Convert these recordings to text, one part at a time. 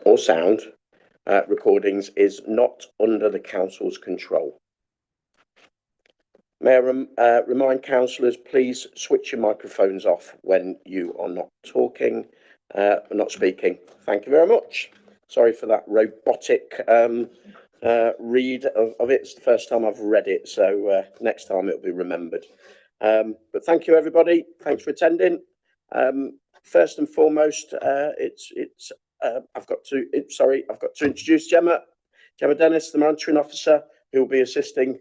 or sound recordings is not under the council's control. May I remind councillors, please switch your microphones off when you are not talking, not speaking. Thank you very much. Sorry for that robotic read of it. It's the first time I've read it, so next time it'll be remembered. But thank you, everybody. Thanks for attending. First and foremost, I've got to introduce Gemma Dennis, the monitoring officer, who will be assisting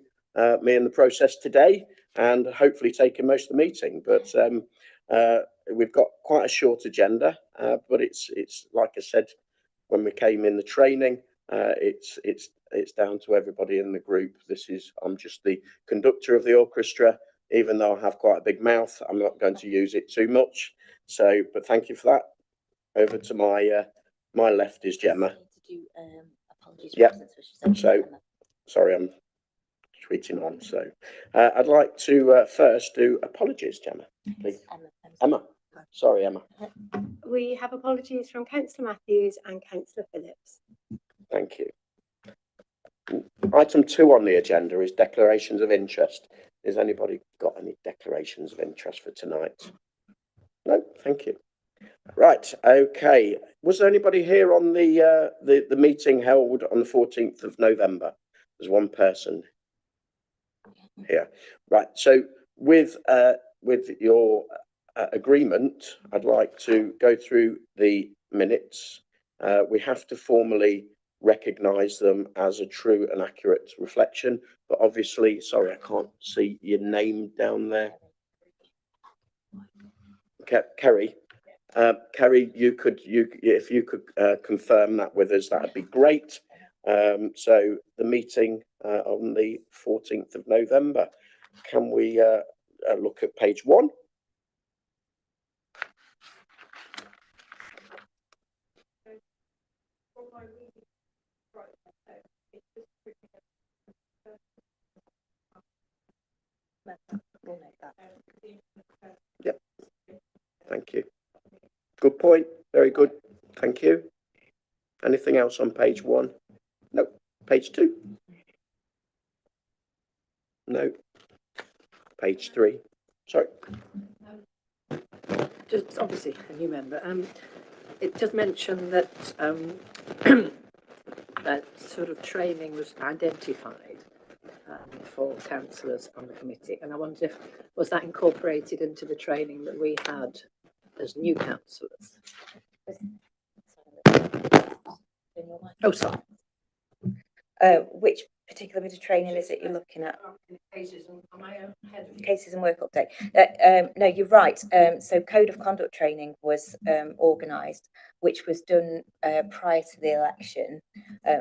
me in the process today and hopefully taking most of the meeting. But we've got quite a short agenda, but it's like I said when we came in the training, it's down to everybody in the group. I'm just the conductor of the orchestra. Even though I have quite a big mouth, I'm not going to use it too much. So, but thank you for that. Over to my left is Gemma. Yeah. So, sorry, I'm tweeting on. So, I'd like to first do apologies, Gemma, please. Emma. Sorry, Emma. We have apologies from Councillor Matthews and Councillor Phillips. Thank you. Item 2 on the agenda is declarations of interest. Has anybody got any declarations of interest for tonight? No, thank you. Right, okay. Was there anybody here on the meeting held on the 14th of November? There's one person here. Right, so with your agreement, I'd like to go through the minutes. We have to formally recognise them as a true and accurate reflection, but obviously, sorry, I can't see your name down there. Kerry, if you could confirm that with us, that'd be great. So the meeting on the 14th of November, can we look at page 1? Yep. Thank you. Good point. Very good. Thank you. Anything else on page 1? No. Page 2? No. Page 3? Sorry. Just obviously a new member. It does mention that that sort of training was identified for councillors on the committee, and I wonder if was that incorporated into the training that we had as new councillors. Oh, sorry. Which particular bit of training is it you're looking at? Cases and work update. No, you're right. So code of conduct training was organised, which was done prior to the election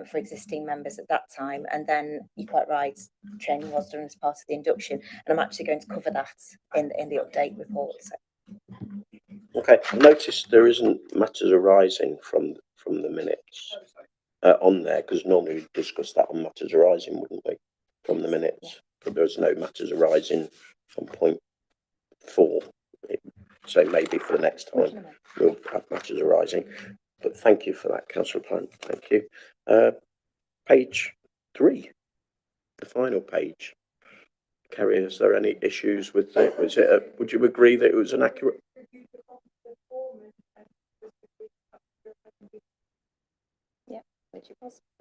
for existing members at that time. And then you're quite right, training was done as part of the induction. And I'm actually going to cover that in the update report. So. Okay, I noticed there isn't matters arising from the minutes on there, because normally we discuss that on matters arising, wouldn't we, from the minutes? Yeah. But there's no matters arising on point 4. So maybe for the next time we'll have matters arising. But thank you for that, Councillor Plant. Thank you. Page 3, the final page. Kerry, is there any issues with it? Would you agree that it was an accurate?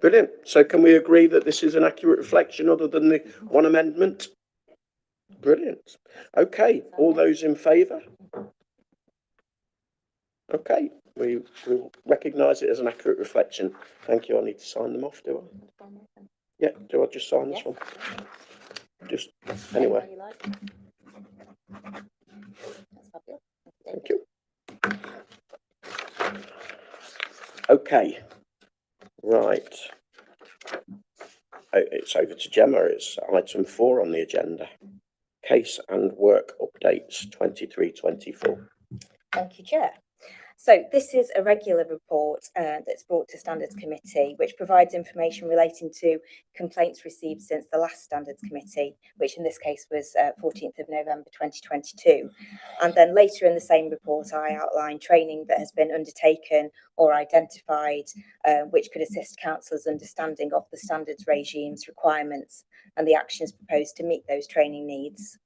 Brilliant. So can we agree that this is an accurate reflection other than the one amendment? Brilliant. Okay, all those in favour? Okay, we recognise it as an accurate reflection. Thank you. I need to sign them off, do I? Yeah, do I just sign this one? Just anyway. Thank you. Okay. Right. It's over to Gemma. It's item 4 on the agenda. Case and work updates 23-24. Thank you, Chair. So this is a regular report that's brought to Standards Committee, which provides information relating to complaints received since the last Standards Committee, which in this case was 14th of November 2022. And then later in the same report, I outline training that has been undertaken or identified which could assist councillors' understanding of the standards regime's requirements and the actions proposed to meet those training needs.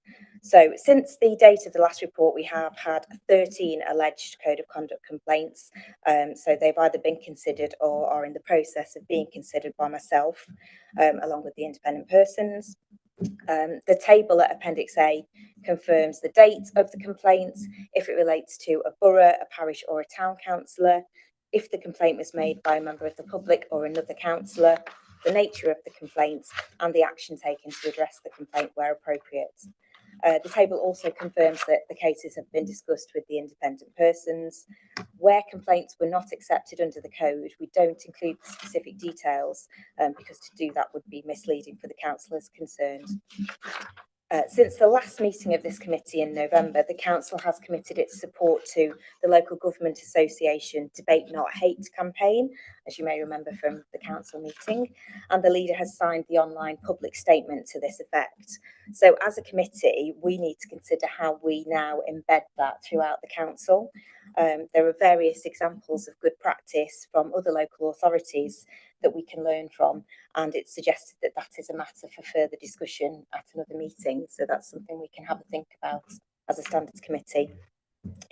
So since the date of the last report, we have had 13 alleged code of conduct complaints. So they've either been considered or are in the process of being considered by myself, along with the independent persons. The table at Appendix A confirms the date of the complaints, if it relates to a borough, a parish or a town councillor, if the complaint was made by a member of the public or another councillor, the nature of the complaint and the action taken to address the complaint where appropriate. The table also confirms that the cases have been discussed with the independent persons. Where complaints were not accepted under the code, we don't include the specific details because to do that would be misleading for the councillors concerned. Since the last meeting of this committee in November, the council has committed its support to the Local Government Association Debate Not Hate campaign, as you may remember from the council meeting, and the leader has signed the online public statement to this effect. So as a committee, we need to consider how we now embed that throughout the council. There are various examples of good practice from other local authorities that we can learn from, and it's suggested that that is a matter for further discussion at another meeting. So that's something we can have a think about as a standards committee.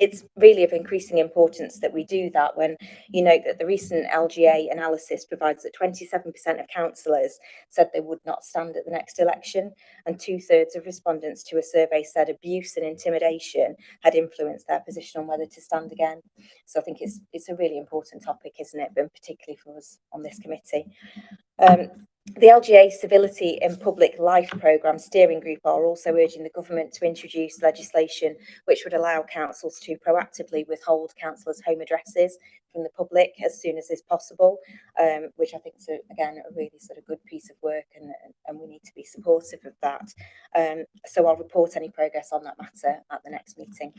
It's really of increasing importance that we do that when you note that the recent LGA analysis provides that 27% of councillors said they would not stand at the next election, and 2/3 of respondents to a survey said abuse and intimidation had influenced their position on whether to stand again. So I think it's a really important topic, isn't it, and particularly for us on this committee. The LGA Civility in Public Life Programme Steering Group are also urging the government to introduce legislation which would allow councils to proactively withhold councillors' home addresses from the public as soon as is possible, which I think is, again, a really sort of good piece of work, and we need to be supportive of that. So I'll report any progress on that matter at the next meeting.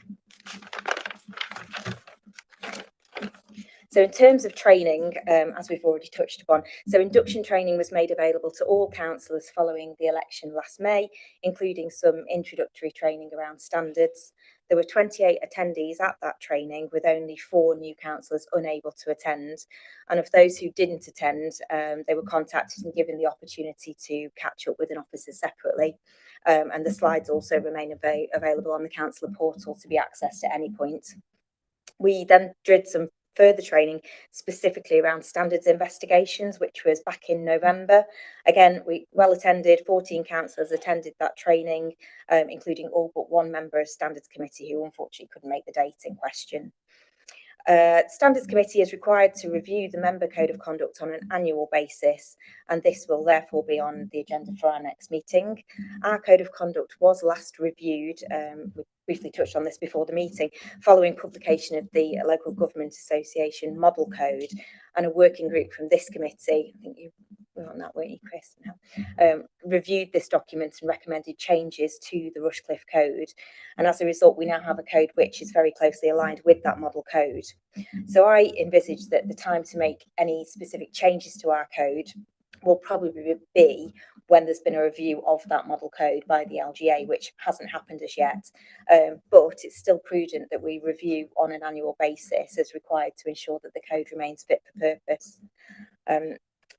So in terms of training, as we've already touched upon, so induction training was made available to all councillors following the election last May, including some introductory training around standards. There were 28 attendees at that training, with only 4 new councillors unable to attend. And of those who didn't attend, they were contacted and given the opportunity to catch up with an officer separately. And the slides also remain available on the councillor portal to be accessed at any point. We then did some further training specifically around standards investigations, which was back in November. Again, we well attended, 14 councillors attended that training, including all but 1 member of Standards Committee who unfortunately couldn't make the date in question. Standards Committee is required to review the member code of conduct on an annual basis, and this will therefore be on the agenda for our next meeting. Our code of conduct was last reviewed, we briefly touched on this before the meeting, following publication of the Local Government Association Model Code, and a working group from this committee, I think you were on that, weren't you, Chris? No. Reviewed this document and recommended changes to the Rushcliffe Code. And as a result, we now have a code which is very closely aligned with that model code. So I envisage that the time to make any specific changes to our code will probably be when there's been a review of that model code by the LGA, which hasn't happened as yet. But it's still prudent that we review on an annual basis as required to ensure that the code remains fit for purpose.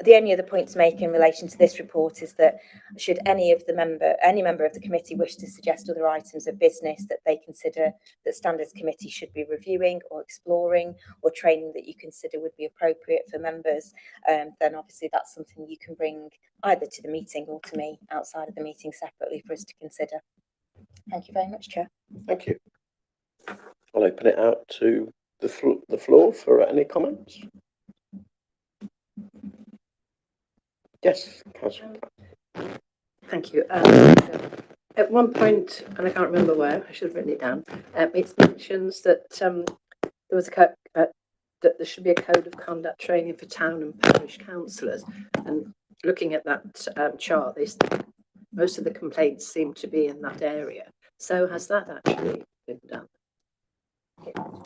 The only other point to make in relation to this report is that should any member of the committee wish to suggest other items of business that they consider that Standards Committee should be reviewing or exploring, or training that you consider would be appropriate for members, then obviously that's something you can bring either to the meeting or to me outside of the meeting separately for us to consider. Thank you very much, Chair. Thank you. I'll open it out to the floor for any comments. Yes, Councillor. Thank you. At one point, and I can't remember where, I should have written it down, it mentions that there was that there should be a code of conduct training for town and parish councillors. And looking at that chart, most of the complaints seem to be in that area. So has that actually been done?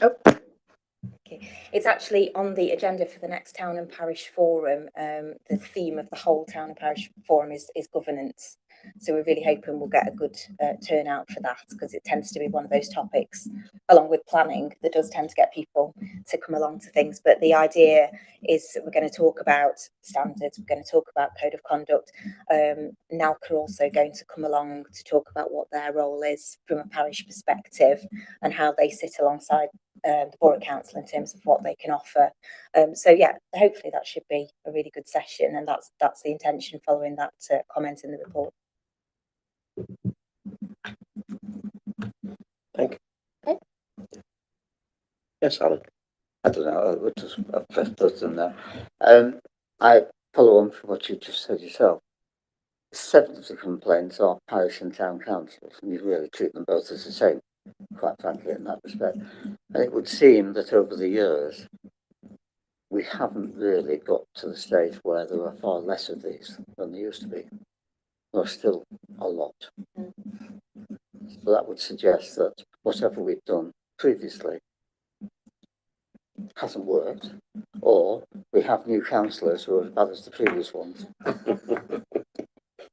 Okay. you. It's actually on the agenda for the next Town and Parish Forum. The theme of the whole Town and Parish Forum is governance. So we're really hoping we'll get a good turnout for that, because it tends to be one of those topics, along with planning, that does tend to get people to come along to things. But the idea is that we're going to talk about standards, we're going to talk about code of conduct. NALCA are also going to come along to talk about what their role is from a parish perspective and how they sit alongside the Borough Council in terms of what they can offer. So yeah, hopefully that should be a really good session, and that's the intention following that comment in the report. Thank you. Okay. Yes, Alan. I don't know, I've pressed button now. I follow on from what you just said yourself. 7 of the complaints are parish and town councils, and you really treat them both as the same, quite frankly, in that respect. And it would seem that over the years, we haven't really got to the stage where there are far less of these than there used to be. There are still a lot. So that would suggest that whatever we've done previously hasn't worked, or we have new councillors who are as bad as the previous ones.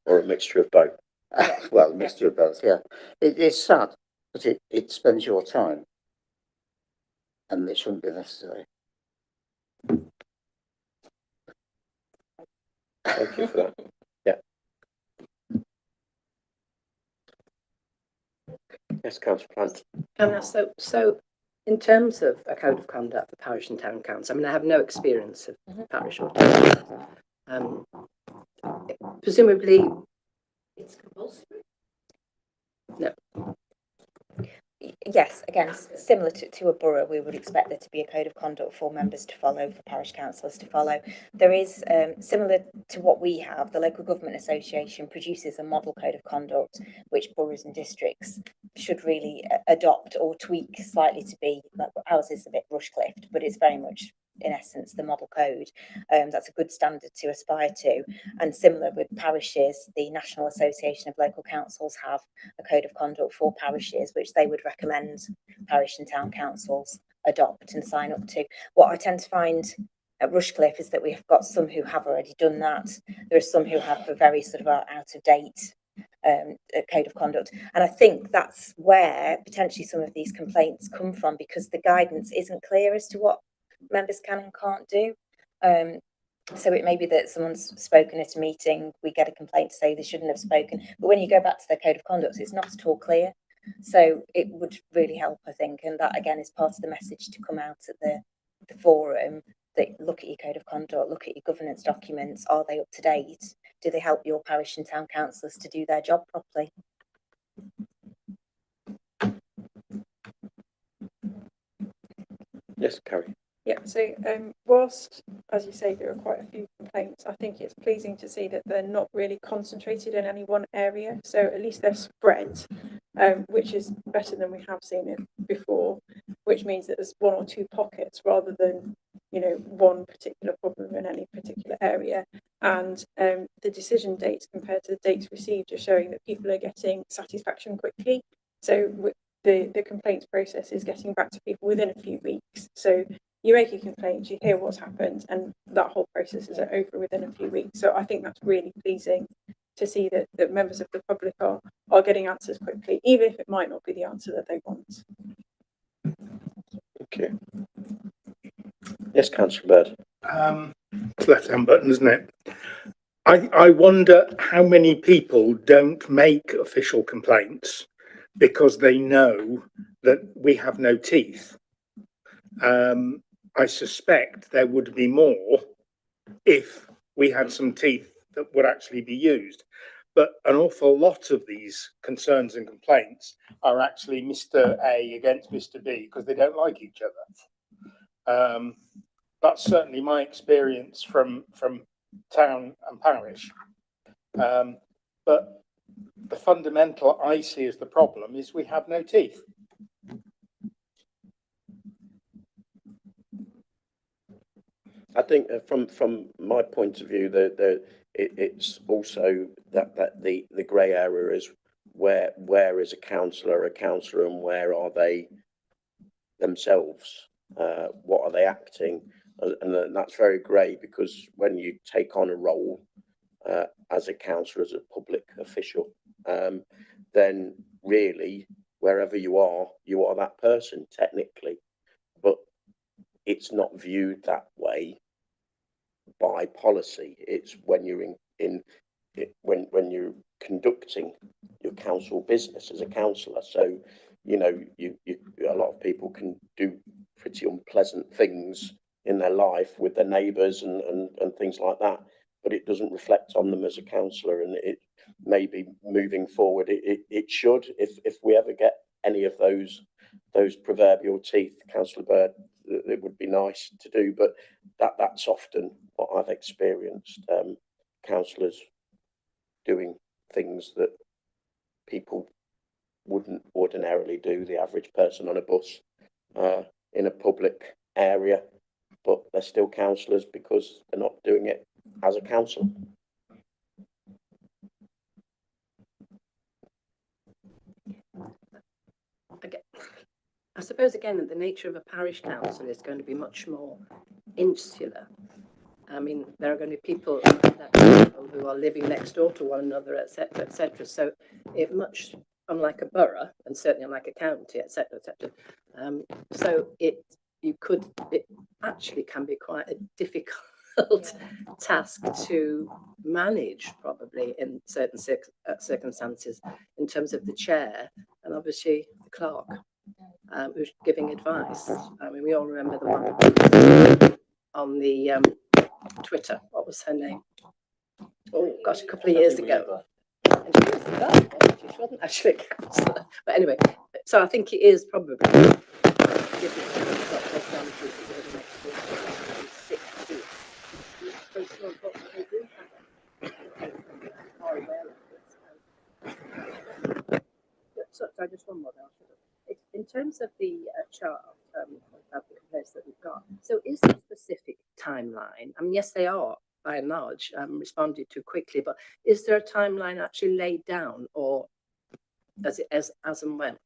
Or a mixture of both. Well, a mixture of both, yeah. It's sad, but it spends your time, and it shouldn't be necessary. Thank you for that. Yeah. Yes, Councillor Plant. So in terms of a code of conduct for parish and town council, I mean, I have no experience of parish or town. Presumably it's compulsory? No. Yes, again, similar to a borough, we would expect there to be a code of conduct for members to follow, for parish councillors to follow. There is, similar to what we have, the Local Government Association produces a model code of conduct, which boroughs and districts should really adopt or tweak slightly to be, like ours is a bit Rushcliffe, but it's very much, in essence, the model code. That's a good standard to aspire to. And similar with parishes, the National Association of Local Councils have a code of conduct for parishes, which they would recommend parish and town councils adopt and sign up to. What I tend to find at Rushcliffe is that we've got some who have already done that. There are some who have a very sort of out of date code of conduct, and I think that's where potentially some of these complaints come from, because the guidance isn't clear as to what members can and can't do. So it may be that someone's spoken at a meeting, we get a complaint to say they shouldn't have spoken, but when you go back to their code of conduct, it's not at all clear. So it would really help, I think, and that again is part of the message to come out at the forum, that look at your code of conduct, look at your governance documents, are they up to date? Do they help your parish and town councillors to do their job properly? Yes, Carrie. Yeah, so whilst, as you say, there are quite a few complaints, I think it's pleasing to see that they're not really concentrated in any one area. So at least they're spread, which is better than we have seen it before, which means that there's 1 or 2 pockets rather than, you know, one particular problem in any particular area. And the decision dates compared to the dates received are showing that people are getting satisfaction quickly. So the complaints process is getting back to people within a few weeks. So you make a complaint, you hear what's happened, and that whole process is over within a few weeks. So I think that's really pleasing to see that members of the public are getting answers quickly, even if it might not be the answer that they want. Thank you. Yes, Councillor Bird. It's left-hand button, isn't it? I wonder how many people don't make official complaints because they know that we have no teeth. I suspect there would be more if we had some teeth that would actually be used. But an awful lot of these concerns and complaints are actually Mr. A against Mr. B because they don't like each other. That's certainly my experience from town and parish. But the fundamental I see as the problem is we have no teeth. I think from my point of view, it's also that the grey area is where is a councillor, and where are they themselves? what are they acting? And that's very grey, because when you take on a role as a councillor, as a public official, then really wherever you are that person technically, but it's not viewed that way by policy. It's when you're when you're conducting your council business as a councillor. So, you know, you a lot of people can do pretty unpleasant things in their life with their neighbours and things like that, but it doesn't reflect on them as a councillor. And it maybe moving forward, it should, if we ever get any of those proverbial teeth, Councillor Bird, it would be nice to do, but that's often what I've experienced. Councillors doing things that people wouldn't ordinarily do, the average person on a bus in a public area, but they're still councillors because they're not doing it as a council. I suppose again that the nature of a parish council is going to be much more insular. I mean, there are going to be people who are living next door to one another, etc., etc. So it much unlike a borough, and certainly unlike a county, etc., etc. So it actually can be quite a difficult task to manage, probably in certain circumstances, in terms of the chair and obviously the clerk who's giving advice. I mean, we all remember the one on the Twitter. What was her name? Oh gosh, a couple of years ago. And she wasn't actually a councillor. But anyway, so I think it is probably So just one more. In terms of the chart of the complaints that we've got, so is there a specific timeline? I mean, yes, they are by and large responded to quickly, but is there a timeline actually laid down, or as and when?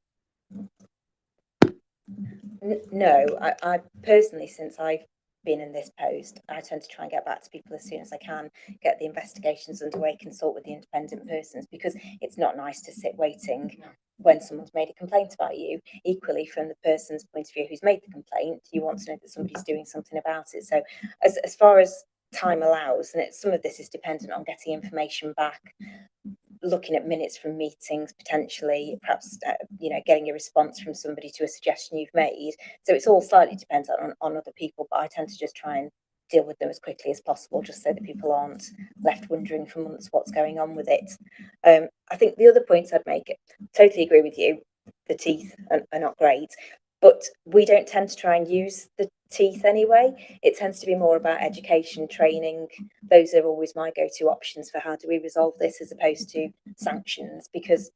No, I personally, since I've been in this post, I tend to try and get back to people as soon as I can, get the investigations underway, consult with the independent persons, because it's not nice to sit waiting when someone's made a complaint about you. Equally, from the person's point of view who's made the complaint, you want to know that somebody's doing something about it. So as far as time allows, and some of this is dependent on getting information back, looking at minutes from meetings, potentially, perhaps, getting a response from somebody to a suggestion you've made. So it's all slightly dependent on other people, but I tend to just try and deal with them as quickly as possible, just so that people aren't left wondering for months what's going on with it. I think the other points I'd make, totally agree with you, the teeth are not great, but we don't tend to try and use the teeth anyway. It tends to be more about education, training. Those are always my go-to options for how do we resolve this, as opposed to sanctions, because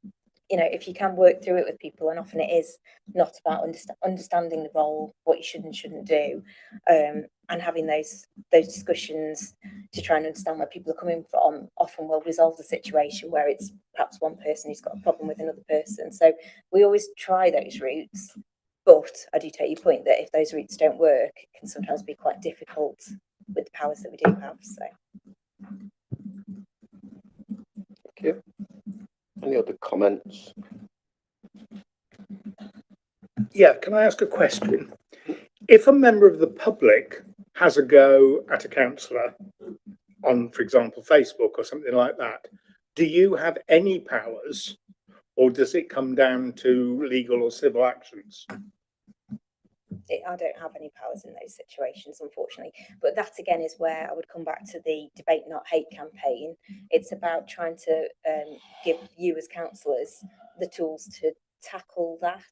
if you can work through it with people, and often it is not about understanding the role, what you should and shouldn't do, and having those discussions to try and understand where people are coming from, often will resolve the situation where it's perhaps one person who's got a problem with another person. So we always try those routes, but I do take your point that if those routes don't work, it can sometimes be quite difficult with the powers that we do have. So Thank you. Any other comments? Yeah, can I ask a question? If a member of the public has a go at a councillor on, for example, Facebook or something like that, do you have any powers, or does it come down to legal or civil actions? I don't have any powers in those situations, unfortunately. But that again is where I would come back to the Debate Not Hate campaign. It's about trying to give you as councillors the tools to tackle that,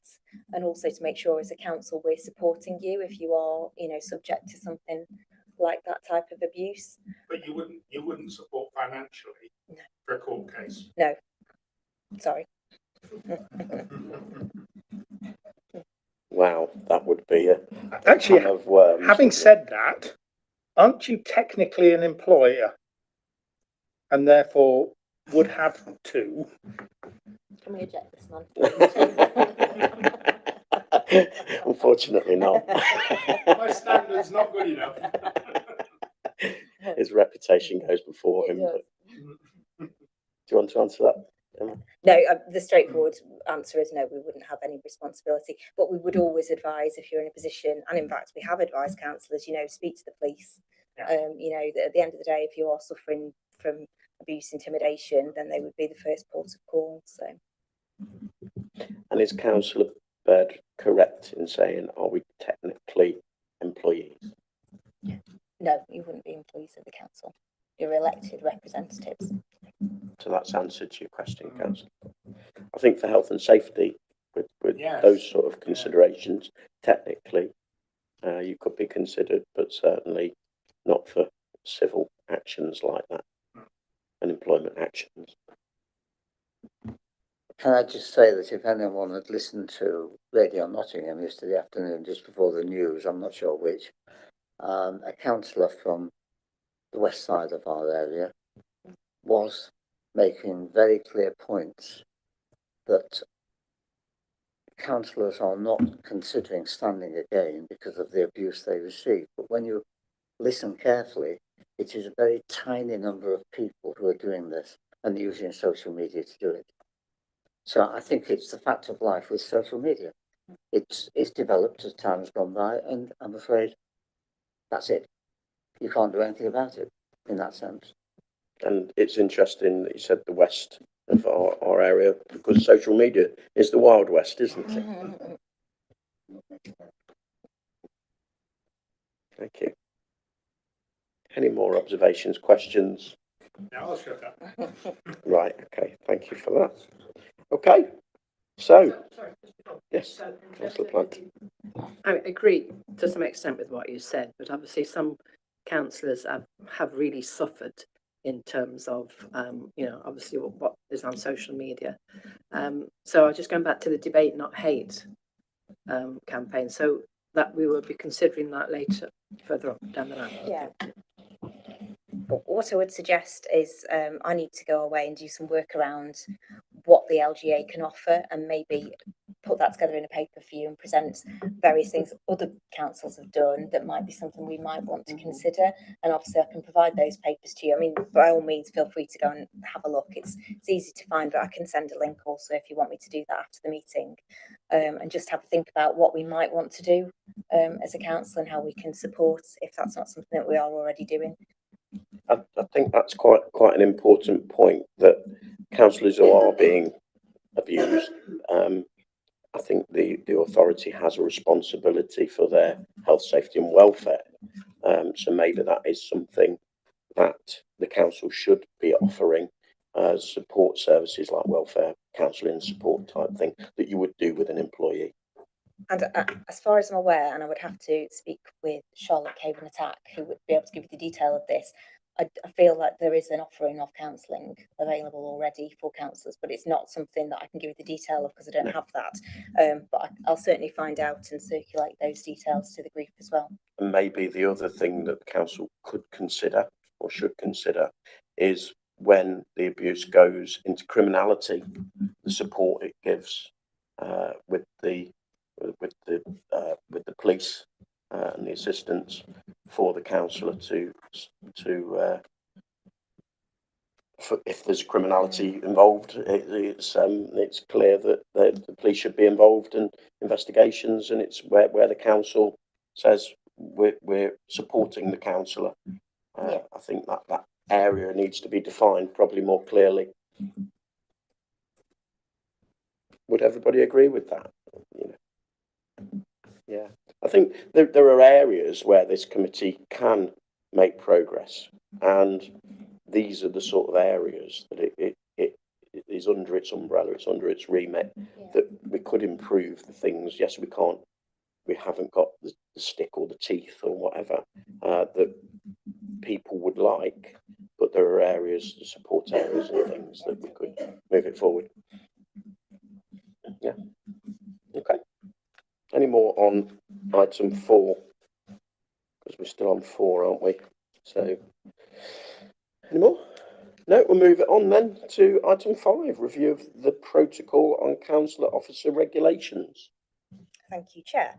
and also to make sure as a council we're supporting you if you are, subject to something like that type of abuse. But you wouldn't support financially for a court case? No, sorry. Wow, that would be a Actually, can of worms. having said that, aren't you technically an employer, and therefore would have to? Can we eject this man? Unfortunately not. My standard's not good enough. His reputation goes before him. But do you want to answer that, Emma? No, the straightforward answer is no, we wouldn't have any responsibility, but we would always advise if you're in a position, and in fact we have advised councillors, you know, speak to the police. You know, at the end of the day, if you are suffering from abuse, intimidation, then they would be the first port of call. So. And is Councillor Bird correct in saying, are we technically employees? No, you wouldn't be employees of the council. You're elected representatives. So that's answered your question, Councillor. I think for health and safety, with Yes. those sort of considerations, technically, you could be considered, but certainly not for civil actions like that and employment actions. Can I just say that if anyone had listened to Radio Nottingham yesterday afternoon, just before the news, I'm not sure which, a councillor from the west side of our area was making very clear points that councillors are not considering standing again because of the abuse they receive. But when you listen carefully, it is a very tiny number of people who are doing this and using social media to do it. So I think it's the fact of life with social media. It's developed as time has gone by, and I'm afraid that's it. You can't do anything about it in that sense. And it's interesting that you said the west of our area, because social media is the Wild West, isn't it? Thank you. Any more observations, questions? No, I'll shut up. Right, okay, thank you for that. Okay, so, Sorry, yes, so Councillor Plant. I agree to some extent with what you said, but obviously some councillors have really suffered in terms of, you know, obviously what is on social media. So I'm just going back to the Debate Not Hate campaign, so that we will be considering that later, further on down the line. Yeah. What I would suggest is I need to go away and do some work around what the LGA can offer and maybe put that together in a paper for you and present various things other councils have done that might be something we might want to consider. And obviously I can provide those papers to you. I mean, by all means, feel free to go and have a look. It's easy to find, but I can send a link also if you want me to do that after the meeting. And just have a think about what we might want to do as a council and how we can support if that's not something that we are already doing. I think that's quite an important point, that councillors who are being abused, I think the authority has a responsibility for their health, safety and welfare. So maybe that is something that the council should be offering as support services like welfare, counselling support type thing that you would do with an employee. And as far as I'm aware, and I would have to speak with Charlotte Caven Attack, who would be able to give you the detail of this, I feel like there is an offering of counselling available already for councillors, but it's not something that I can give you the detail of because I don't have that. But I'll certainly find out and circulate those details to the group as well. And maybe the other thing that the council could consider or should consider is when the abuse goes into criminality, the support it gives with the police and the assistance for the councillor to if there's criminality involved, it's clear that the police should be involved in investigations, and it's where the council says we're supporting the councillor. I think that area needs to be defined probably more clearly. Would everybody agree with that? You know? Yeah, I think there are areas where this committee can make progress, and these are the sort of areas that it is under its umbrella, it's under its remit, that we could improve the things. Yes, we haven't got the stick or the teeth or whatever that people would like, but there are areas, the support areas and things that we could move it forward. Yeah. Okay. Any more on item 4? Because we're still on 4, aren't we? So, any more? No, we'll move it on then to item 5, review of the protocol on councillor officer regulations. Thank you, Chair.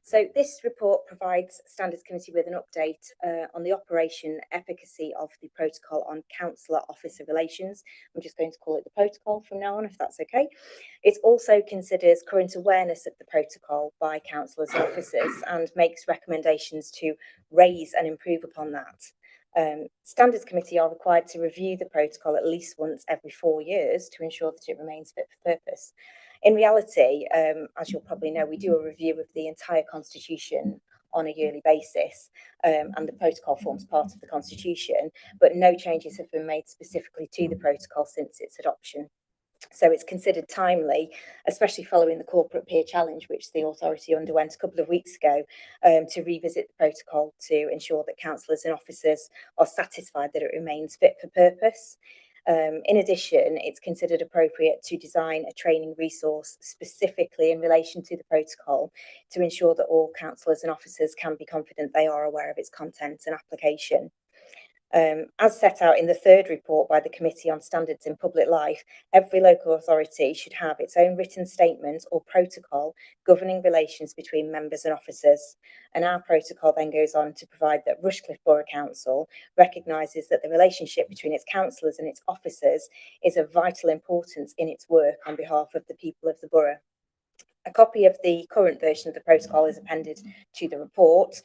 So this report provides Standards Committee with an update on the operation efficacy of the protocol on councillor officer relations. I'm just going to call it the protocol from now on, if that's okay. It also considers current awareness of the protocol by councillors and officers and makes recommendations to raise and improve upon that. Standards Committee are required to review the protocol at least once every 4 years to ensure that it remains fit for purpose. In reality, as you'll probably know, we do a review of the entire Constitution on a yearly basis, and the protocol forms part of the Constitution, but no changes have been made specifically to the protocol since its adoption. So it's considered timely, especially following the corporate peer challenge, which the authority underwent a couple of weeks ago, to revisit the protocol to ensure that councillors and officers are satisfied that it remains fit for purpose. In addition, it's considered appropriate to design a training resource specifically in relation to the protocol to ensure that all councillors and officers can be confident they are aware of its content and application. As set out in the third report by the Committee on Standards in Public Life, every local authority should have its own written statement or protocol governing relations between members and officers. And our protocol then goes on to provide that Rushcliffe Borough Council recognises that the relationship between its councillors and its officers is of vital importance in its work on behalf of the people of the borough. A copy of the current version of the protocol is appended to the report.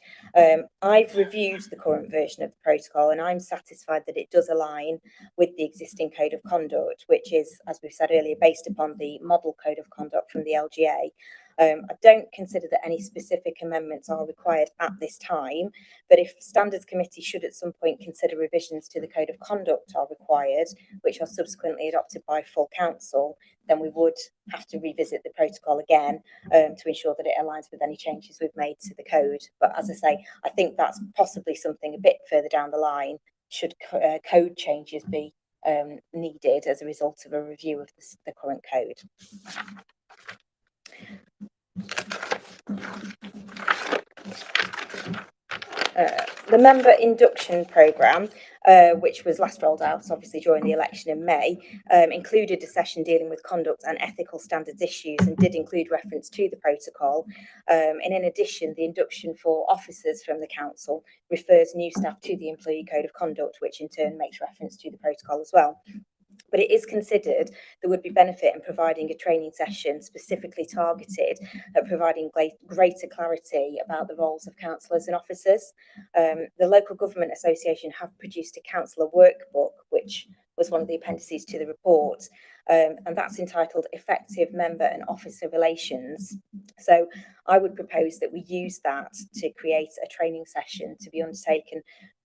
I've reviewed the current version of the protocol and I'm satisfied that it does align with the existing code of conduct, which is, as we've said earlier, based upon the model code of conduct from the LGA. I don't consider that any specific amendments are required at this time, but if Standards Committee should at some point consider revisions to the code of conduct are required, which are subsequently adopted by full council, then we would have to revisit the protocol again to ensure that it aligns with any changes we've made to the code. But as I say, I think that's possibly something a bit further down the line should code changes be needed as a result of a review of the current code. The member induction programme, which was last rolled out obviously during the election in May, included a session dealing with conduct and ethical standards issues and did include reference to the protocol. And in addition, the induction for officers from the council refers new staff to the employee code of conduct, which in turn makes reference to the protocol as well. But it is considered there would be benefit in providing a training session specifically targeted at providing greater clarity about the roles of councillors and officers. The Local Government Association have produced a councillor workbook, which was one of the appendices to the report, and that's entitled Effective Member and Officer Relations. So I would propose that we use that to create a training session to be undertaken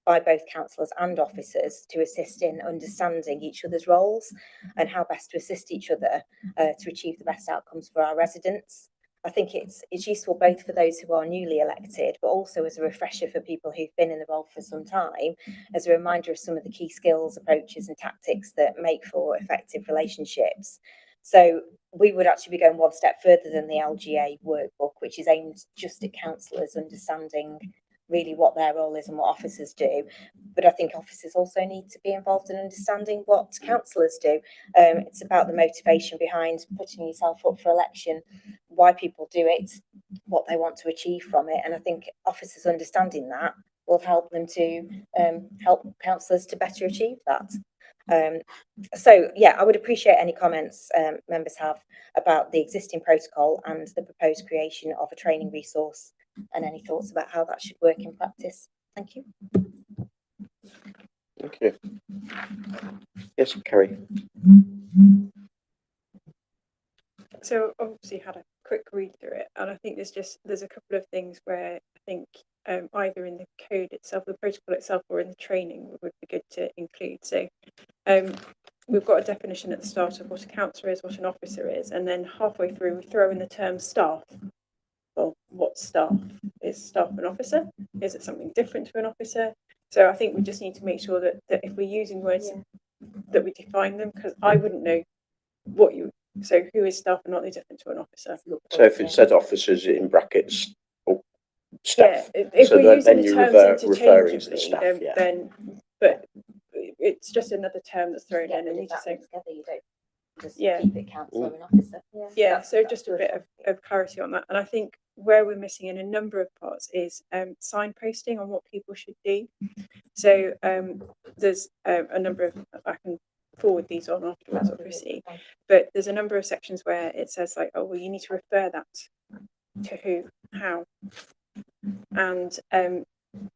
by both councillors and officers to assist in understanding each other's roles and how best to assist each other to achieve the best outcomes for our residents. I think it's useful both for those who are newly elected, but also as a refresher for people who've been in the role for some time, as a reminder of some of the key skills, approaches and tactics that make for effective relationships. So we would actually be going one step further than the LGA workbook, which is aimed just at councillors understanding really what their role is and what officers do. But I think officers also need to be involved in understanding what councillors do. It's about the motivation behind putting yourself up for election, why people do it, what they want to achieve from it. And I think officers understanding that will help them to help councillors to better achieve that. So yeah, I would appreciate any comments members have about the existing protocol and the proposed creation of a training resource, and any thoughts about how that should work in practice. Thank you. Thank you. Yes, Kerry. So obviously had a quick read through it, and I think there's a couple of things where I think either in the code itself, the protocol itself, or in the training would be good to include. So we've got a definition at the start of what a councillor is, what an officer is, and then halfway through we throw in the term staff. Well, what staff? Is staff an officer? Is it something different to an officer? So I think we just need to make sure that if we're using words that we define them, because I wouldn't know what you. So who is staff and not any different to an officer? So if it said officers in brackets, or staff, yeah, if so we're using then the you're terms referring to the interchangeably, staff, then but it's just another term that's thrown in, and you just say together, you don't just Yeah. keep it councillor and officer. Yeah, That's- so that's just a good. bit of clarity on that. And I think where we're missing in a number of parts is signposting on what people should do. So there's a number of, I can forward these on afterwards, obviously, but there's a number of sections where it says like, oh, well, you need to refer that to who, how. And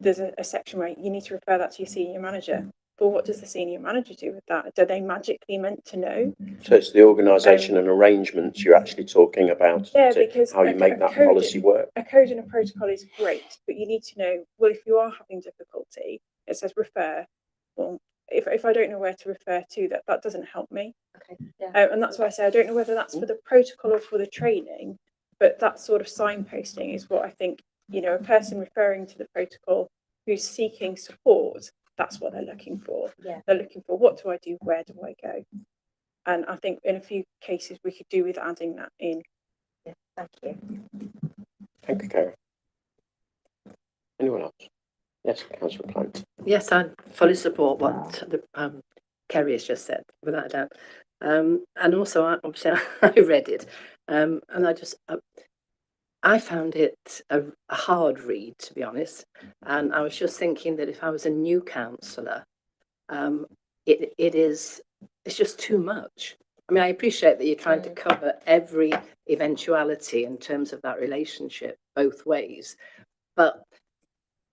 there's a section where you need to refer that to your senior manager. But what does the senior manager do with that? Are they magically meant to know? So it's the organisation and arrangements you're actually talking about, Yeah, to because how you make that policy work. A code and a protocol is great, but you need to know, well, if you are having difficulty, it says refer. Well, if I don't know where to refer to, that doesn't help me. Okay, yeah. And that's why I say I don't know whether that's for the protocol or for the training, but that sort of signposting is what I think, you know, a person referring to the protocol who's seeking support, that's what they're looking for. Yeah. They're looking for, what do I do? Where do I go? And I think in a few cases we could do with adding that in. Yeah, thank you. Thank you, Karen. Anyone else? Yes, Councillor Plant. Yes, I fully support what the Kerry has just said, without a doubt. And also, obviously, I read it, and I found it a hard read, to be honest. And I was just thinking that if I was a new councillor, it's just too much. I mean, I appreciate that you're trying to cover every eventuality in terms of that relationship both ways, but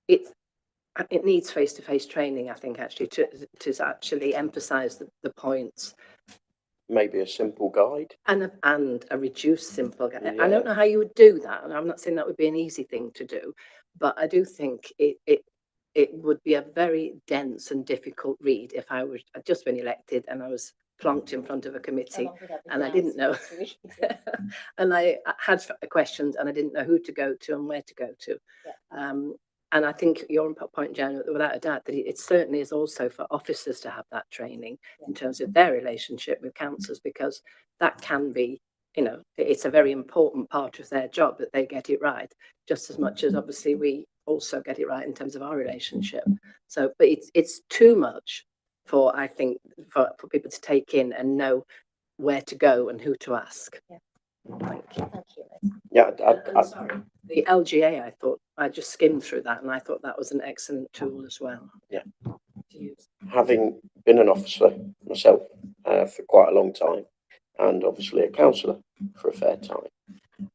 it needs face-to-face training, I think, actually, to actually emphasise the points. Maybe a simple guide. And a reduced simple guide. Yeah. I don't know how you would do that, and I'm not saying that would be an easy thing to do, but I do think it would be a very dense and difficult read if I was I'd just been elected and I was plonked in front of a committee and I didn't know, and I had questions and I didn't know who to go to and where to go to. Yeah. And I think your point, Jan, without a doubt, that it certainly is also for officers to have that training in terms of their relationship with councillors, because that can be, you know, it's a very important part of their job that they get it right, just as much as obviously we also get it right in terms of our relationship. So, but it's too much for, I think, for people to take in and know where to go and who to ask. Yeah. Thank you. Thank you, Liz. Yeah, Sorry. The LGA, I thought, I just skimmed through that and I thought that was an excellent tool as well. Yeah. To use. Having been an officer myself for quite a long time, and obviously a councillor for a fair time,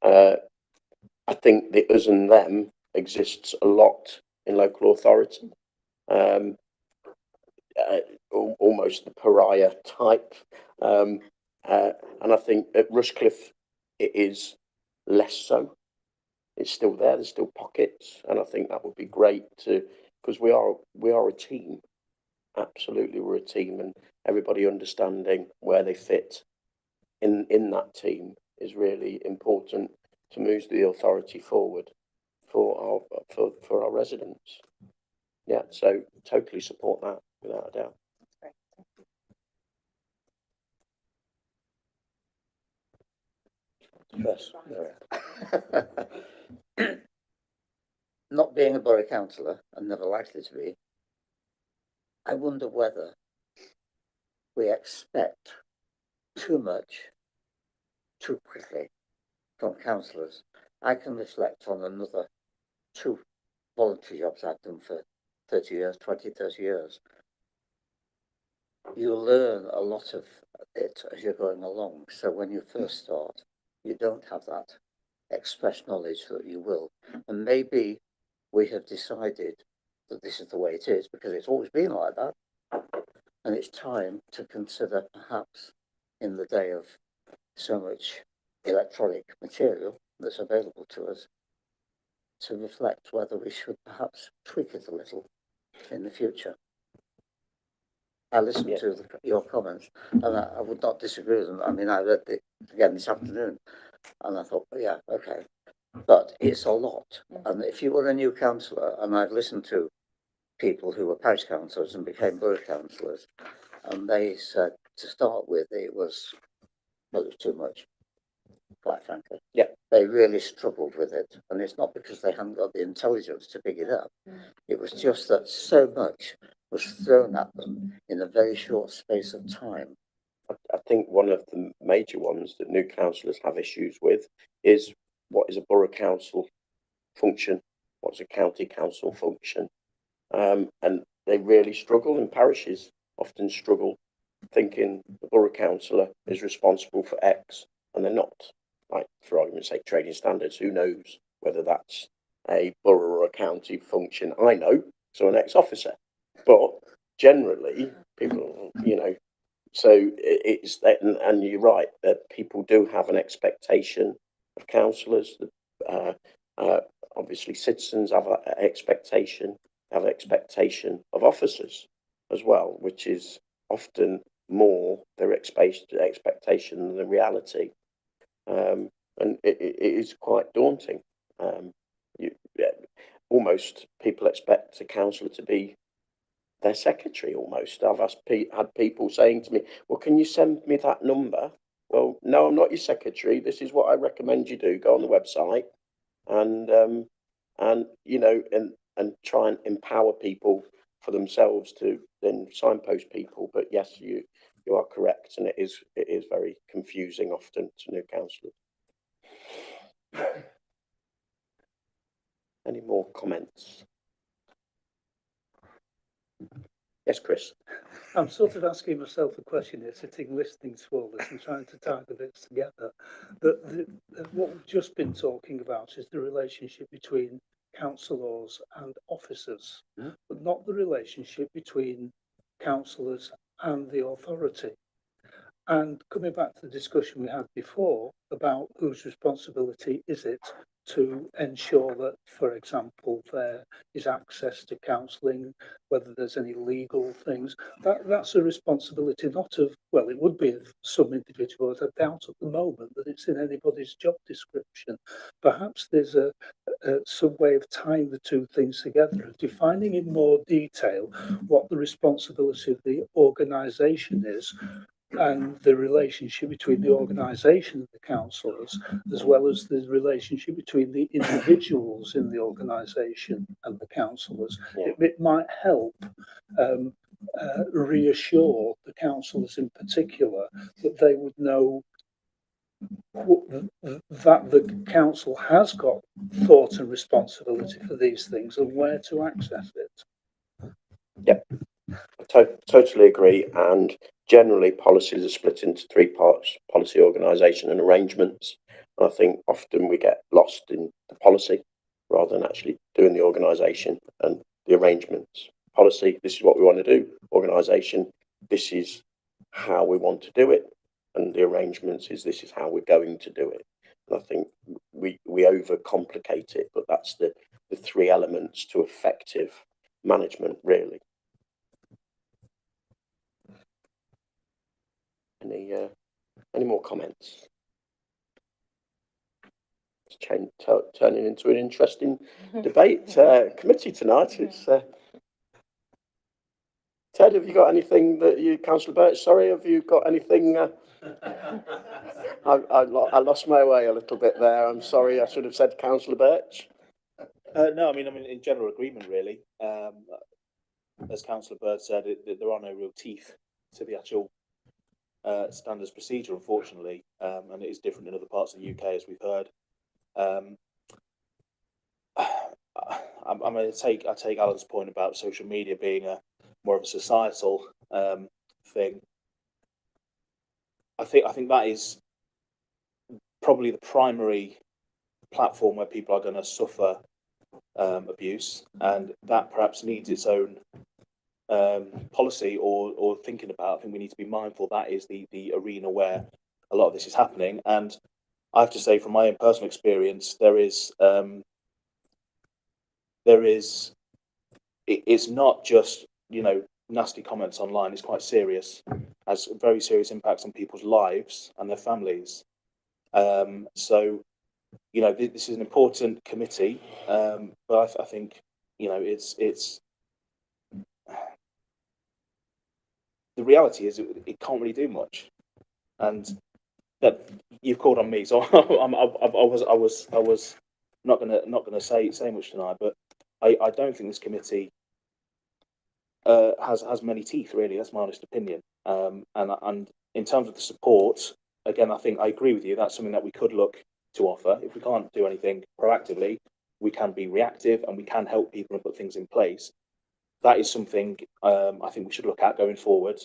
I think the us and them exists a lot in local authority. Almost the pariah type. And I think at Rushcliffe it is less so. It's still there, there's still pockets, and I think that would be great because we are a team. Absolutely, we're a team, and everybody understanding where they fit in that team is really important to move the authority forward for our residents. Yeah, so totally support that without a doubt. That's great. Yes. Not being a borough councillor, and never likely to be, I wonder whether we expect too much too quickly from councillors. I can reflect on another 2 voluntary jobs I've done for 30 years. You learn a lot of it as you're going along. So when you first start, you don't have that express knowledge that you will. And maybe we have decided that this is the way it is because it's always been like that. And it's time to consider, perhaps in the day of so much electronic material that's available to us, to reflect whether we should perhaps tweak it a little in the future. I listened to your comments and I would not disagree with them. I mean, I read it again this afternoon and I thought, well, yeah, okay. But it's a lot. And if you were a new councillor, and I've listened to people who were parish councillors and became borough councillors, and they said to start with it was too much, quite frankly. Yeah. They really struggled with it. And it's not because they hadn't got the intelligence to pick it up. It was just that so much was thrown at them in a very short space of time. I think one of the major ones that new councillors have issues with is what is a borough council function, what's a county council function, and they really struggle, and parishes often struggle thinking the borough councillor is responsible for X and they're not. Like, for argument's sake, trading standards, who knows whether that's a borough or a county function? I know, so an ex-officer, but generally people, so it's that, and you're right that people do have an expectation of councillors. Obviously, citizens have an expectation of officers as well, which is often more their expectation than the reality, and it is quite daunting. Almost people expect a councillor to be their secretary almost. I've had people saying to me, well, can you send me that number? Well, no, I'm not your secretary. This is what I recommend you do. Go on the website and try and empower people for themselves to then signpost people. But yes, you are correct, and it is very confusing often to new councillors. Any more comments? Yes, Chris. I'm sort of asking myself a question here, sitting listening to all this and trying to tie the bits together. What we've just been talking about is the relationship between councillors and officers, but not the relationship between councillors and the authority. And coming back to the discussion we had before about whose responsibility is it to ensure that, for example, there is access to counselling, whether there's any legal things, that's a responsibility not of, well, it would be of some individuals. I doubt at the moment that it's in anybody's job description. Perhaps there's some way of tying the two things together, of defining in more detail what the responsibility of the organisation is, and the relationship between the organisation of the councillors, as well as the relationship between the individuals in the organisation and the councillors. Yeah. It might help reassure the councillors in particular that they would know that the council has got thought and responsibility for these things and where to access it. Yep, I totally agree. And generally, policies are split into three parts: policy, organisation, and arrangements. And I think often we get lost in the policy rather than actually doing the organisation and the arrangements. Policy, this is what we want to do. Organisation, this is how we want to do it. And the arrangements is this is how we're going to do it. And I think we overcomplicate it, but that's the three elements to effective management, really. Any more comments? It's turning into an interesting debate committee tonight. It's Ted, have you got anything that you, Councillor Birch? Sorry, have you got anything? I lost my way a little bit there. I'm sorry. I should have said Councillor Birch. No, I mean in general agreement, really. As Councillor Bird said, there are no real teeth to the actual standards procedure, unfortunately, and it is different in other parts of the UK, as we've heard. I'm going to take Alan's point about social media being more of a societal thing. I think that is probably the primary platform where people are going to suffer abuse, and that perhaps needs its own policy or thinking about. I think we need to be mindful that is the arena where a lot of this is happening. And I have to say, from my own personal experience, it's not just, nasty comments online. It's quite serious, has very serious impacts on people's lives and their families. So, this is an important committee, but I think, it's the reality is it can't really do much, and that you've called on me, so I was not gonna say much tonight, but I don't think this committee has many teeth, really. That's my honest opinion, and in terms of the support, again, I think I agree with you. That's something that we could look to offer. If we can't do anything proactively, we can be reactive and we can help people and put things in place. That is something I think we should look at going forward,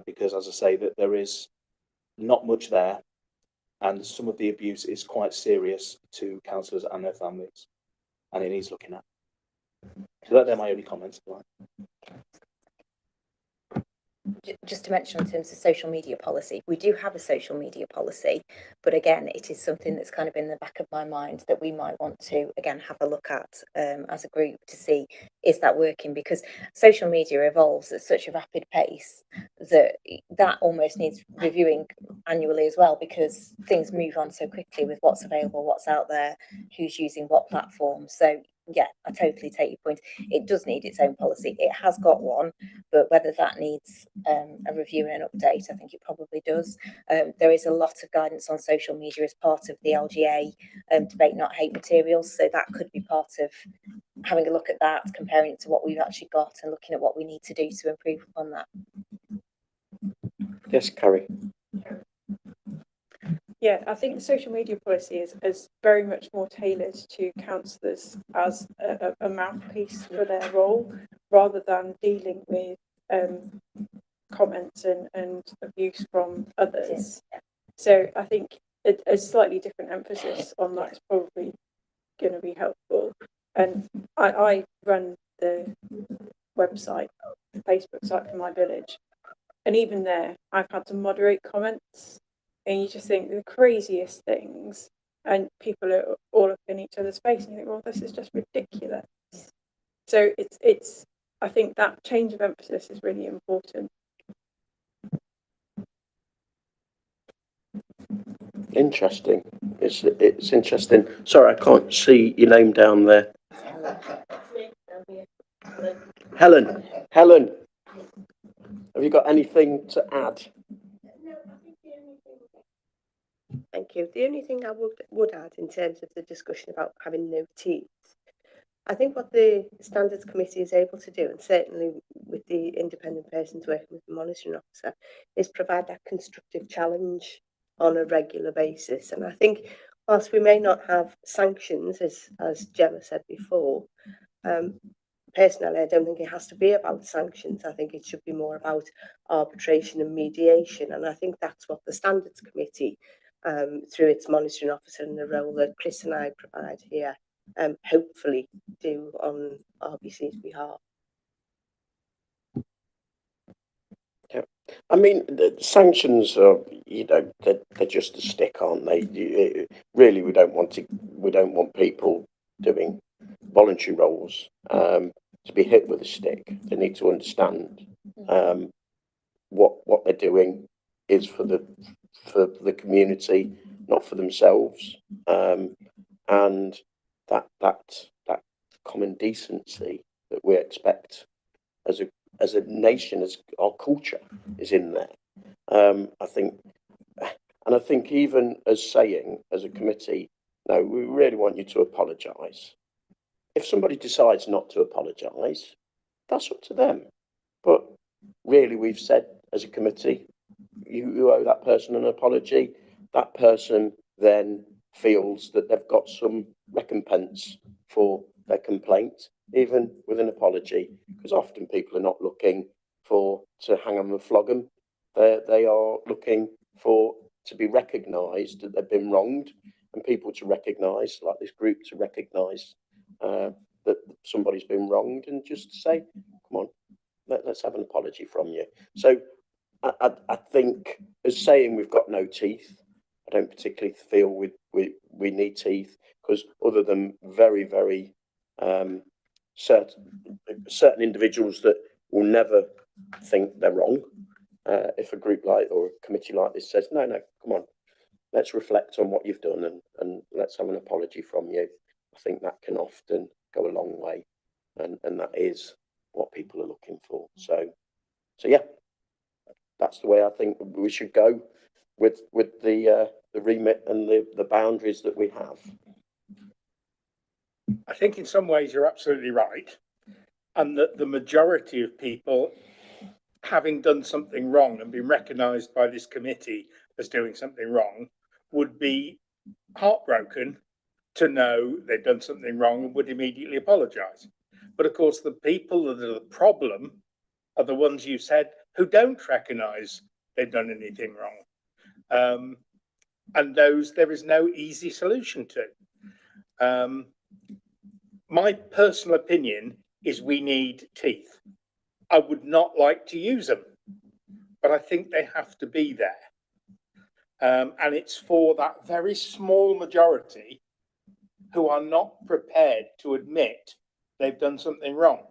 because, as I say, that there is not much there, and some of the abuse is quite serious to councillors and their families, and it needs looking at. So they're my only comments. Just to mention in terms of social media policy, we do have a social media policy, but again, it is something that's kind of in the back of my mind that we might want to, again, have a look at as a group to see, is that working? Because social media evolves at such a rapid pace that almost needs reviewing annually as well, because things move on so quickly with what's available, what's out there, who's using what platform. So yeah, I totally take your point. It does need its own policy. It has got one, but whether that needs a review and an update, I think it probably does. There is a lot of guidance on social media as part of the LGA debate not hate materials, so that could be part of having a look at that, comparing it to what we've actually got and looking at what we need to do to improve upon that. Yes, Carrie. Yeah, I think the social media policy is very much more tailored to councillors as a mouthpiece for their role, rather than dealing with comments and abuse from others. So I think a slightly different emphasis on that is probably going to be helpful. And I run the website, Facebook site for my village, and even there I've had to moderate comments, and you just think the craziest things, and people are all up in each other's face, and you think, well, this is just ridiculous. So it's I think that change of emphasis is really important. Interesting. It's interesting. Sorry, I can't see your name down there. Helen, have you got anything to add? Thank you. The only thing I would add in terms of the discussion about having no teeth, I think what the Standards Committee is able to do, and certainly with the independent persons working with the monitoring officer, is provide that constructive challenge on a regular basis. And I think whilst we may not have sanctions, as Gemma said before, personally, I don't think it has to be about sanctions. I think it should be more about arbitration and mediation. And I think that's what the Standards Committee, through its monitoring officer and the role that Chris and I provide here, hopefully do on RBC's behalf. Yeah, I mean, the sanctions are, they're just a stick, aren't they? Really, we don't want people doing voluntary roles to be hit with a stick. They need to understand what they're doing is for the community, not for themselves, and that common decency that we expect as a nation, as our culture is in there. I think even as saying as a committee, no, we really want you to apologise. If somebody decides not to apologise, that's up to them. But really, we've said as a committee, you owe that person an apology. That person then feels that they've got some recompense for their complaint, even with an apology, because often people are not looking to hang them and flog them. They are looking to be recognised that they've been wronged, and people to recognise, like this group, to recognise that somebody's been wronged, and just to say, come on, let's have an apology from you. So I think, as saying we've got no teeth, I don't particularly feel we need teeth, because other than very, very certain individuals that will never think they're wrong, if a group or a committee like this says, no, come on, let's reflect on what you've done and let's have an apology from you, I think that can often go a long way, and that is what people are looking for. So yeah, that's the way I think we should go with the remit and the boundaries that we have. I think in some ways you're absolutely right, and that the majority of people having done something wrong and been recognised by this committee as doing something wrong, would be heartbroken to know they've done something wrong and would immediately apologise. But of course, the people that are the problem are the ones you said who don't recognise they've done anything wrong. And those there is no easy solution to. My personal opinion is we need teeth. I would not like to use them, but I think they have to be there. And it's for that very small majority who are not prepared to admit they've done something wrong.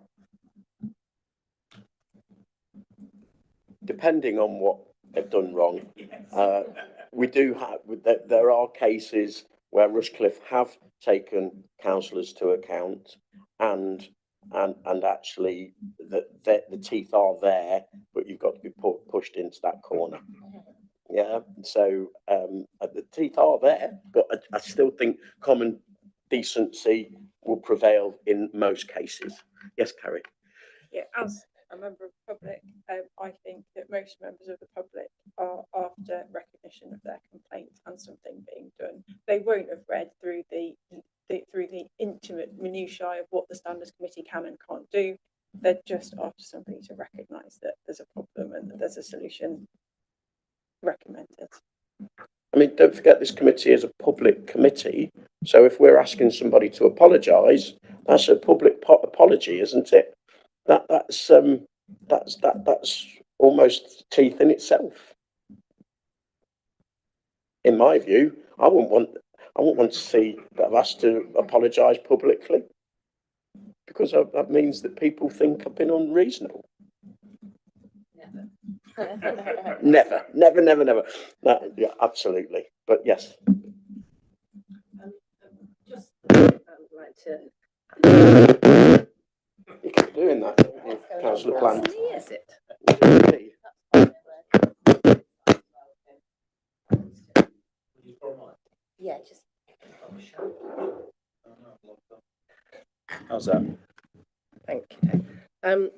Depending on what they've done wrong, we do have, there are cases where Rushcliffe have taken councillors to account and actually the teeth are there, but you've got to be pushed into that corner. Yeah, so the teeth are there, but I still think common decency will prevail in most cases. Yes, Carrie. Yeah, as a member of the public, I think that most members of the public are after recognition of their complaint and something being done. They won't have read through the intimate minutiae of what the Standards Committee can and can't do. They're just after somebody to recognise that there's a problem and that there's a solution recommended. I mean, don't forget this committee is a public committee. So if we're asking somebody to apologise, that's a public apology, isn't it? That's almost teeth in itself. In my view, I wouldn't want to see that I've asked to apologise publicly, because that means that people think I've been unreasonable. Never. No, yeah, absolutely. But yes. Just like to. You keep doing that, don't you, Councillor Plant? Is it? Yeah, just. How's that? Thank you.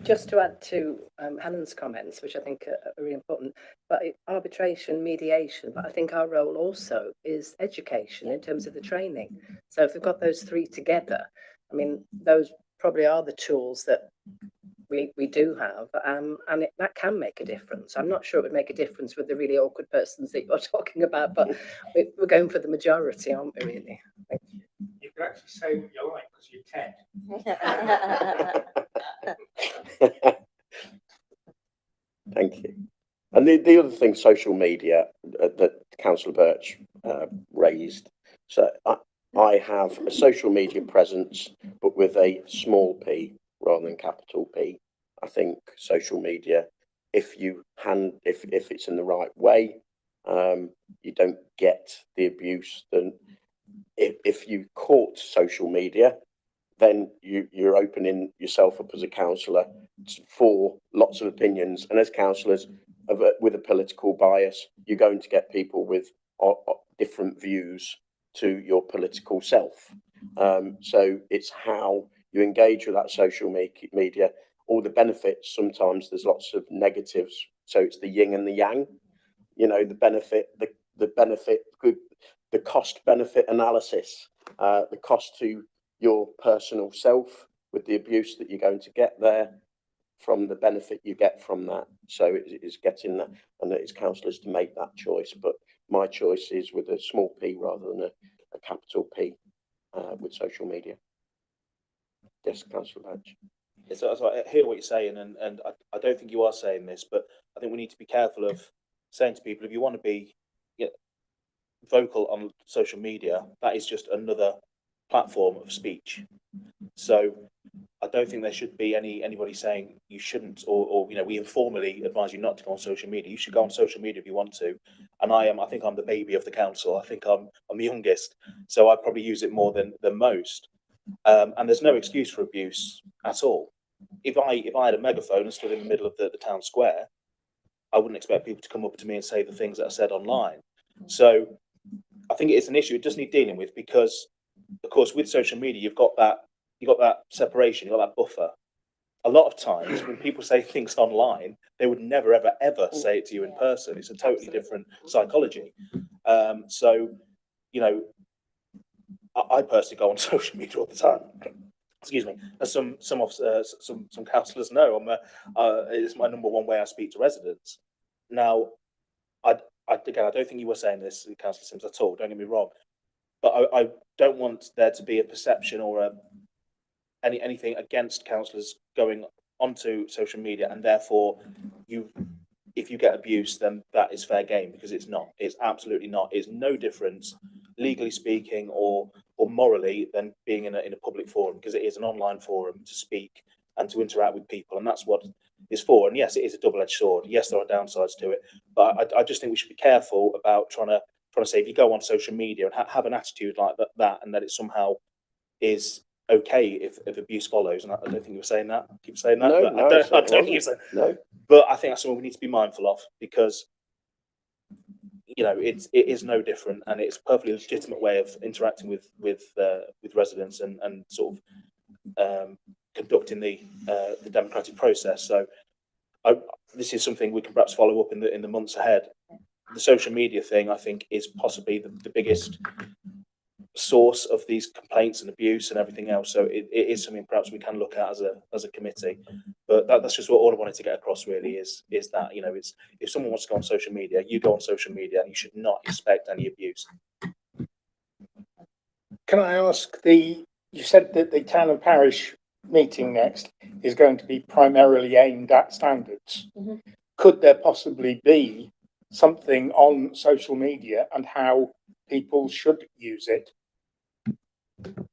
Just to add to Helen's comments, which I think are really important, but arbitration, mediation, but I think our role also is education in terms of the training. So if we've got those three together, I mean, those probably are the tools that we do have, and that can make a difference. I'm not sure it would make a difference with the really awkward persons that you're talking about, but we're going for the majority, aren't we, really? You can actually say what you like because you're 10. Thank you. And the other thing, social media, that Councillor Birch raised. So I have a social media presence, but with a small p rather than capital P. I think social media, if it's in the right way, you don't get the abuse. Then if you caught social media, then you're opening yourself up as a councillor for lots of opinions. And as councillors with a political bias, you're going to get people with different views to your political self. So it's how you engage with that social media, all the benefits. Sometimes there's lots of negatives. So it's the yin and the yang, you know, the benefit, the benefit, the cost benefit analysis, the cost to your personal self with the abuse that you're going to get there from the benefit you get from that. So it is getting that, and it's councillors to make that choice. But my choice is with a small p rather than a capital P with social media. Yes, Councillor Badge. So I hear what you're saying, and I don't think you are saying this, but I think we need to be careful of saying to people, if you want to be vocal on social media, that is just another platform of speech. So I don't think there should be anybody saying you shouldn't, or you know, we informally advise you not to go on social media. You should go on social media if you want to. And I think I'm the baby of the council. I think I'm the youngest, so I probably use it more than most. And there's no excuse for abuse at all. If I had a megaphone and stood in the middle of the town square, I wouldn't expect people to come up to me and say the things that are said online. So I think it is an issue. It does need dealing with, because of course with social media you've got that separation, you've got that buffer. a lot of times when people say things online, they would never, ever, ever say it to you in person. It's a totally different psychology. So, you know, I personally go on social media all the time. Excuse me. As some councillors know, it's my number one way I speak to residents. Now, again, I don't think you were saying this, Councillor Sims, at all. Don't get me wrong, but I don't want there to be a perception or anything against councillors going onto social media, and therefore if you get abuse, then that is fair game, because it's not. It's absolutely not. It's no difference, legally speaking, or morally, than being in a public forum, because it is an online forum to speak and to interact with people, and that's what it's for. And yes, it is a double-edged sword. Yes, there are downsides to it, but I just think we should be careful about trying to say, if you go on social media and have an attitude like that, and that it somehow is okay if abuse follows. And I don't think you were saying that. I keep saying that. No, but no, I don't think you're saying. No. But I think that's something we need to be mindful of, because it is no different, and it's a perfectly legitimate way of interacting with residents and sort of conducting the democratic process. So this is something we can perhaps follow up in the months ahead. The social media thing, I think, is possibly the biggest source of these complaints and abuse and everything else. So it is something perhaps we can look at as a committee. But that's just all I wanted to get across, really, is that, it's, if someone wants to go on social media, you go on social media, and you should not expect any abuse. Can I ask, you said that the town and parish meeting next is going to be primarily aimed at standards. Mm-hmm. Could there possibly be something on social media and how people should use it?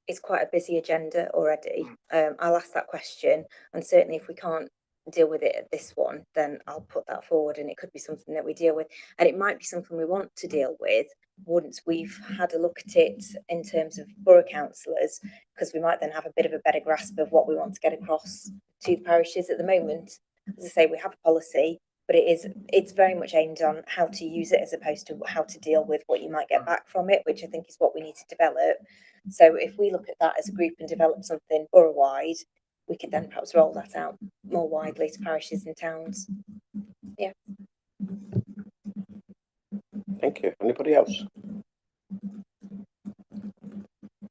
It's quite a busy agenda already. I'll ask that question, and certainly if we can't deal with it at this one, then I'll put that forward, and it could be something that we deal with, and it might be something we want to deal with once we've had a look at it in terms of borough councillors, because we might then have a bit of a better grasp of what we want to get across to the parishes. At the moment, as I say, we have a policy, but it's very much aimed on how to use it as opposed to how to deal with what you might get back from it, which I think is what we need to develop. So if we look at that as a group and develop something borough-wide, we could then perhaps roll that out more widely to parishes and towns. Yeah. Thank you. Anybody else?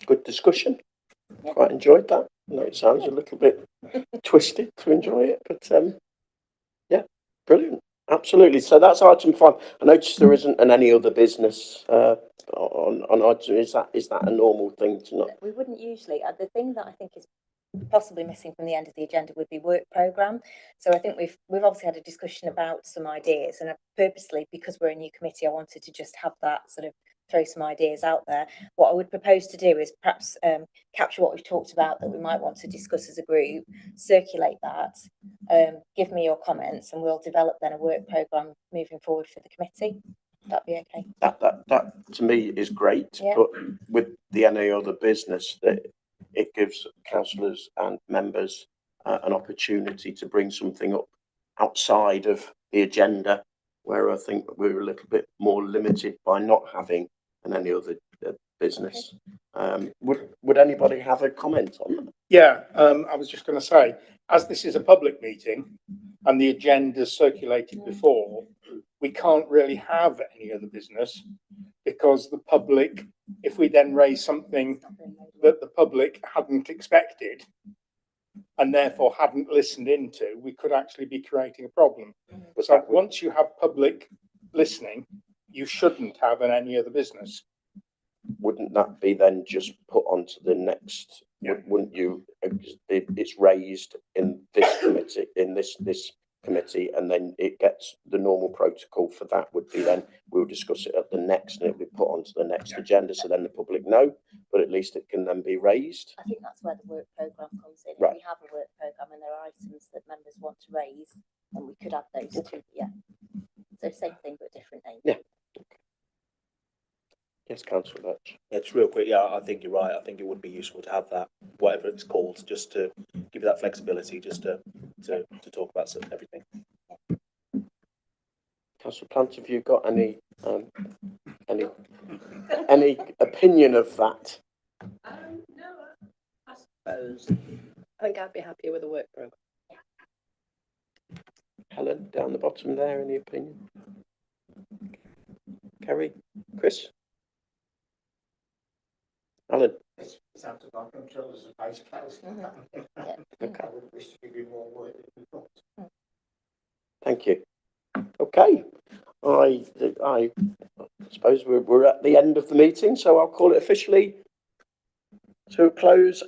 Good discussion. Yeah. Quite enjoyed that. I know it sounds a little bit twisted to enjoy it, but yeah, brilliant. Absolutely. So that's item 5. I noticed there isn't any other business on item. Is that a normal thing to not? We wouldn't usually. The thing that I think is possibly missing from the end of the agenda would be work programme. So I think we've obviously had a discussion about some ideas, and purposely, because we're a new committee, I wanted to just have that sort of throw some ideas out there. What I would propose to do is perhaps capture what we've talked about that we might want to discuss as a group, circulate that, give me your comments, and we'll develop then a work programme moving forward for the committee. That'd be okay. That to me is great, Yeah. but with the any other business, that it gives councillors and members an opportunity to bring something up outside of the agenda, where I think we're a little bit more limited by not having any other business. Okay. Would anybody have a comment on that? Yeah, I was just going to say, as this is a public meeting and the agenda circulated before, we can't really have any other business, because the public, if we then raise something that the public hadn't expected and therefore hadn't listened into, we could actually be creating a problem. So once you have public listening, you shouldn't have any other business. Wouldn't that be then just put onto the next? Yeah. Wouldn't you? It's raised in this committee, in this committee, and then it gets the normal protocol for that would be then we'll discuss it at the next, and it'll be put onto the next agenda, so then the public know, but at least it can then be raised. I think that's where the work programme comes in. Right. If we have a work programme and there are items that members want to raise, then we could add those too. Yeah. So same thing but different name. Yeah. Yes, Councillor Birch. It's real quick. Yeah, I think you're right. I think it would be useful to have that, whatever it's called, just to give you that flexibility, just to talk about everything. Councillor Plant, have you got any opinion of that? No, I suppose I think I'd be happier with a work programme. Yeah. Helen, down the bottom there, any opinion? Kerry? Chris? Alan? It's out of our control as a vice councillor. Okay. I would wish to give you more work than we've got. Thank you. Okay. I suppose we're at the end of the meeting, so I'll call it officially to a close